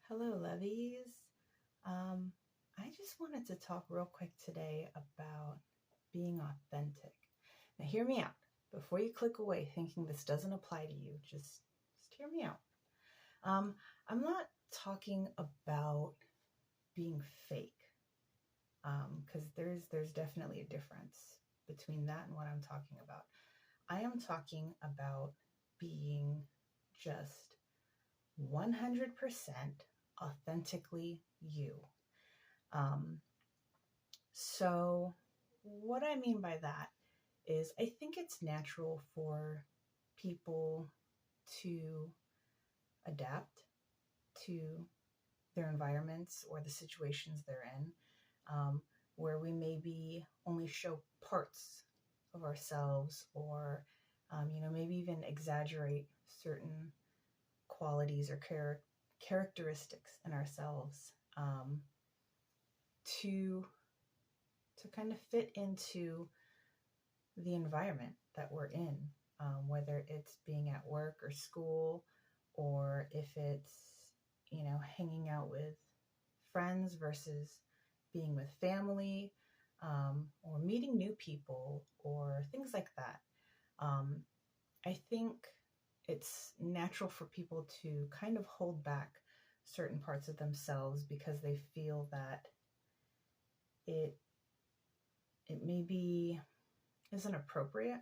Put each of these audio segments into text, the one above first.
Hello, lovies. I just wanted to talk real quick today about being authentic. Now, hear me out. Before you click away thinking this doesn't apply to you, just hear me out. I'm not talking about being fake, because there's definitely a difference between that and what I'm talking about. I am talking about being just 100% authentically you. Um, so, what I mean by that is I think it's natural for people to adapt to their environments or the situations they're in, where we maybe only show parts of ourselves or, maybe even exaggerate certain qualities or characteristics in ourselves, to kind of fit into the environment that we're in, whether it's being at work or school, or if it's hanging out with friends versus being with family, or meeting new people or things like that. I think it's natural for people to kind of hold back certain parts of themselves because they feel that it maybe isn't appropriate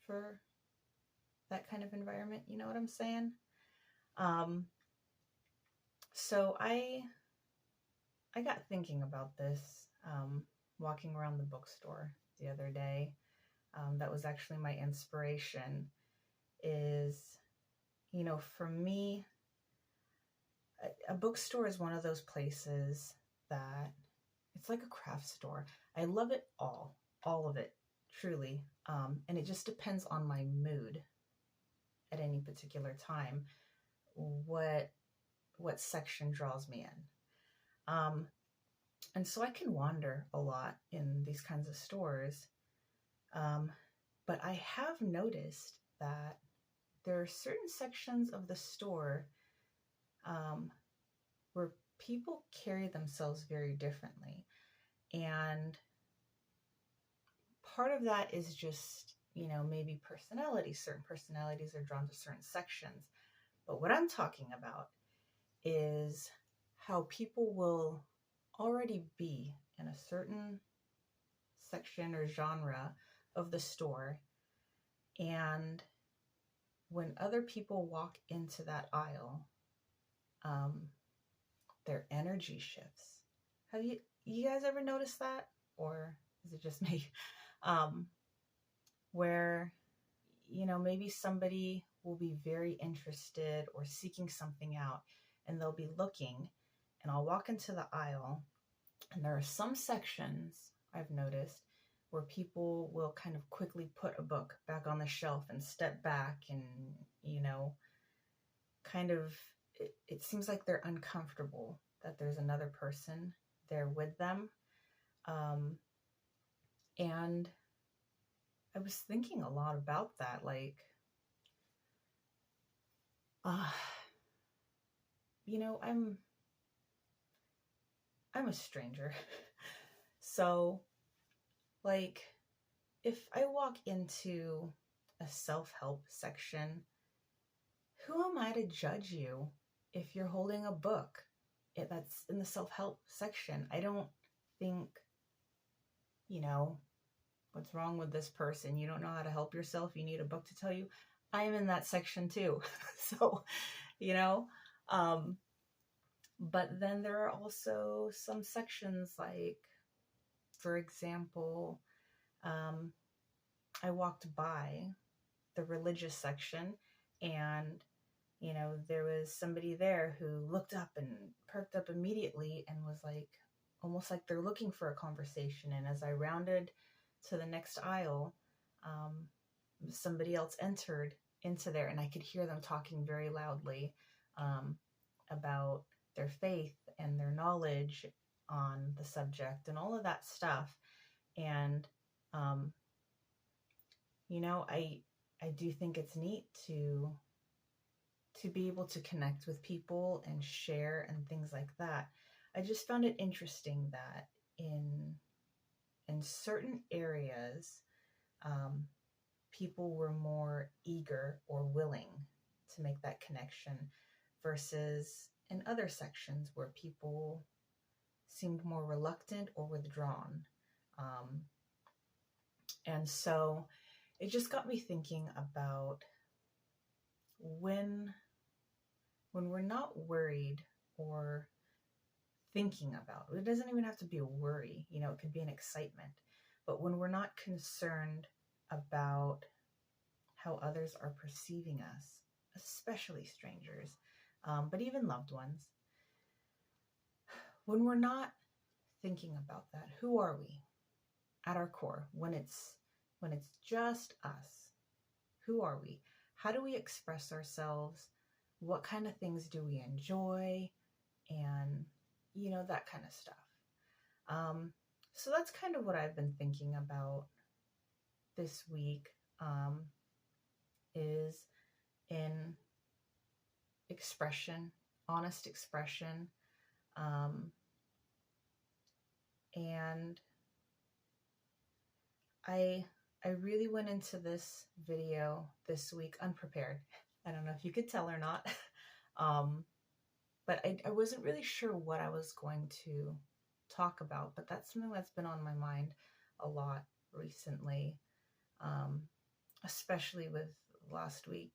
for that kind of environment. You know what I'm saying? So I got thinking about this, walking around the bookstore the other day. That was actually my inspiration. For me, a bookstore is one of those places that it's like a craft store. I love it all of it, truly. And it just depends on my mood at any particular time, what section draws me in. And so I can wander a lot in these kinds of stores. But I have noticed that there are certain sections of the store, where people carry themselves very differently. And part of that is just, maybe personality. Certain personalities are drawn to certain sections. But what I'm talking about is how people will already be in a certain section or genre of the store. And when other people walk into that aisle, their energy shifts. Have you guys ever noticed that? Or is it just me? Where, maybe somebody will be very interested or seeking something out, and they'll be looking, and I'll walk into the aisle, and there are some sections I've noticed where people will kind of quickly put a book back on the shelf and step back and, kind of, it seems like they're uncomfortable that there's another person there with them. And I was thinking a lot about that, like, I'm a stranger. So, like, if I walk into a self-help section, who am I to judge you if you're holding a book that's in the self-help section? I don't think, what's wrong with this person? You don't know how to help yourself. You need a book to tell you. I am in that section too. So, but then there are also some sections, like, for example, I walked by the religious section, and there was somebody there who looked up and perked up immediately and was like, almost like they're looking for a conversation. And as I rounded to the next aisle, somebody else entered into there, and I could hear them talking very loudly, about their faith and their knowledge on the subject and all of that stuff. And, I do think it's neat to to be able to connect with people and share and things like that. I just found it interesting that in certain areas, um, people were more eager or willing to make that connection versus in other sections where people seemed more reluctant or withdrawn. Um, and so it just got me thinking about when we're not worried or thinking about it, doesn't even have to be a worry, it could be an excitement, but when we're not concerned about how others are perceiving us, especially strangers, but even loved ones, when we're not thinking about that, who are we at our core? When it's just us, who are we? How do we express ourselves? What kind of things do we enjoy? And that kind of stuff. So that's kind of what I've been thinking about this week, is in expression, honest expression. And I really went into this video this week unprepared. I don't know if you could tell or not. But I wasn't really sure what I was going to talk about, but that's something that's been on my mind a lot recently, especially with last week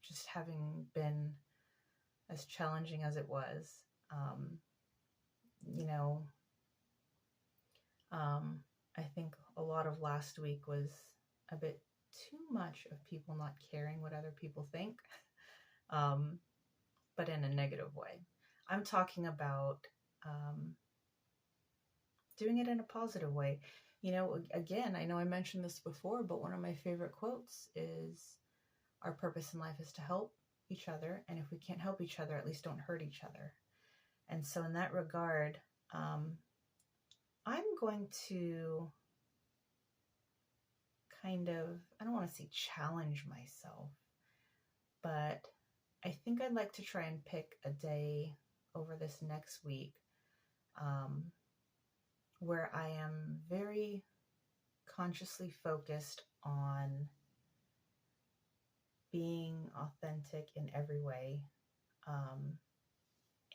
just having been as challenging as it was. I think a lot of last week was a bit too much of people not caring what other people think, but in a negative way. I'm talking about doing it in a positive way. Again, I know I mentioned this before, but one of my favorite quotes is, our purpose in life is to help each other, and if we can't help each other, at least don't hurt each other. And so in that regard, I'm going to kind of, I don't want to say challenge myself, but I think I'd like to try and pick a day over this next week where I am very consciously focused on being authentic in every way,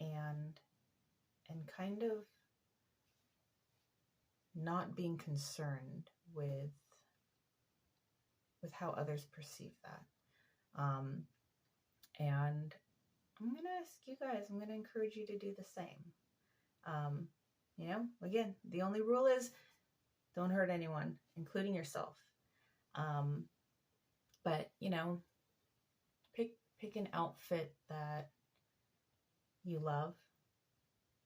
and kind of not being concerned with how others perceive that. And I'm going to ask you guys, I'm going to encourage you to do the same. Again, the only rule is don't hurt anyone, including yourself. But, pick an outfit that you love.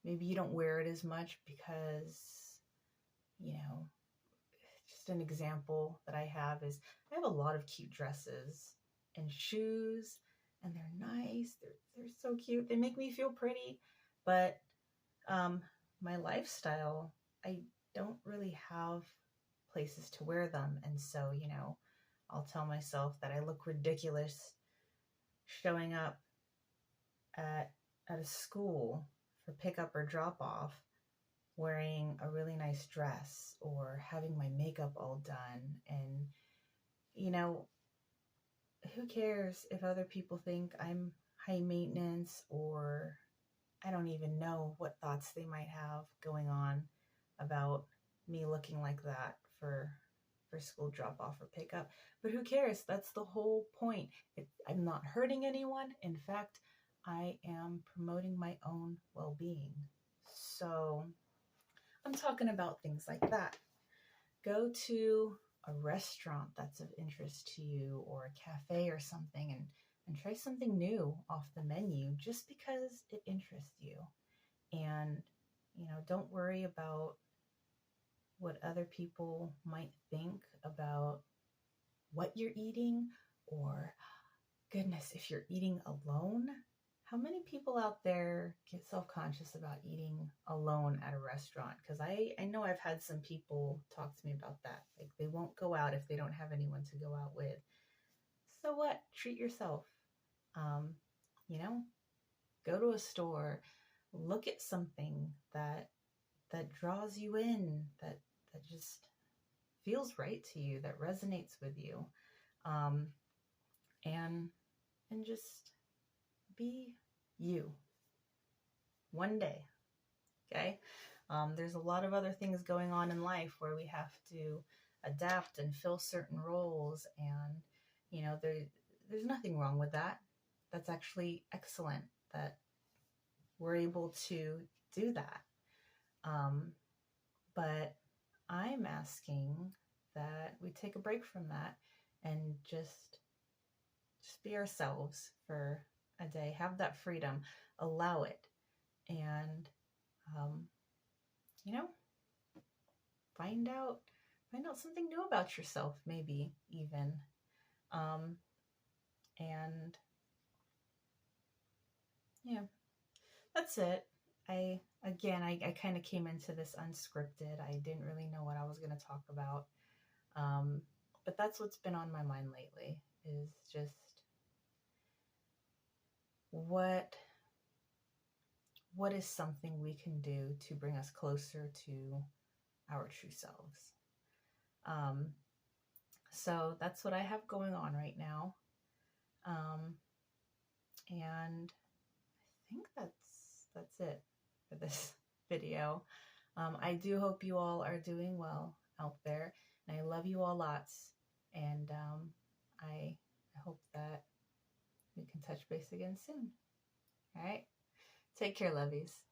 Maybe you don't wear it as much because, just an example that I have is I have a lot of cute dresses and shoes, and they're nice. They're so cute. They make me feel pretty. But my lifestyle, I don't really have places to wear them. And so, I'll tell myself that I look ridiculous showing up at a school for pickup or drop off wearing a really nice dress or having my makeup all done. And, who cares if other people think I'm high maintenance, or I don't even know what thoughts they might have going on about me looking like that for school drop off or pickup. But who cares? That's the whole point. I'm not hurting anyone. In fact, I am promoting my own well-being. So I'm talking about things like that. Go to a restaurant that's of interest to you, or a cafe or something, and try something new off the menu just because it interests you. And, don't worry about what other people might think about what you're eating, or, goodness, if you're eating alone. How many people out there get self-conscious about eating alone at a restaurant? Because I know I've had some people talk to me about that. Like, they won't go out if they don't have anyone to go out with. So what? Treat yourself. you know, go to a store, look at something that draws you in, that just feels right to you, that resonates with you, um, and just be you one day. Okay. There's a lot of other things going on in life where we have to adapt and fill certain roles, and there's nothing wrong with that. That's actually excellent that we're able to do that. But I'm asking that we take a break from that and just be ourselves for a day. Have that freedom, allow it, and um, you know, find out something new about yourself, maybe even. Um, and yeah, that's it. I kind of came into this unscripted. I didn't really know what I was going to talk about. Um, but that's what's been on my mind lately, is just what is something we can do to bring us closer to our true selves. Um, so that's what I have going on right now. And I think that's it for this video. I do hope you all are doing well out there, and I love you all lots. And I hope that we can touch base again soon. All right, take care, lovies.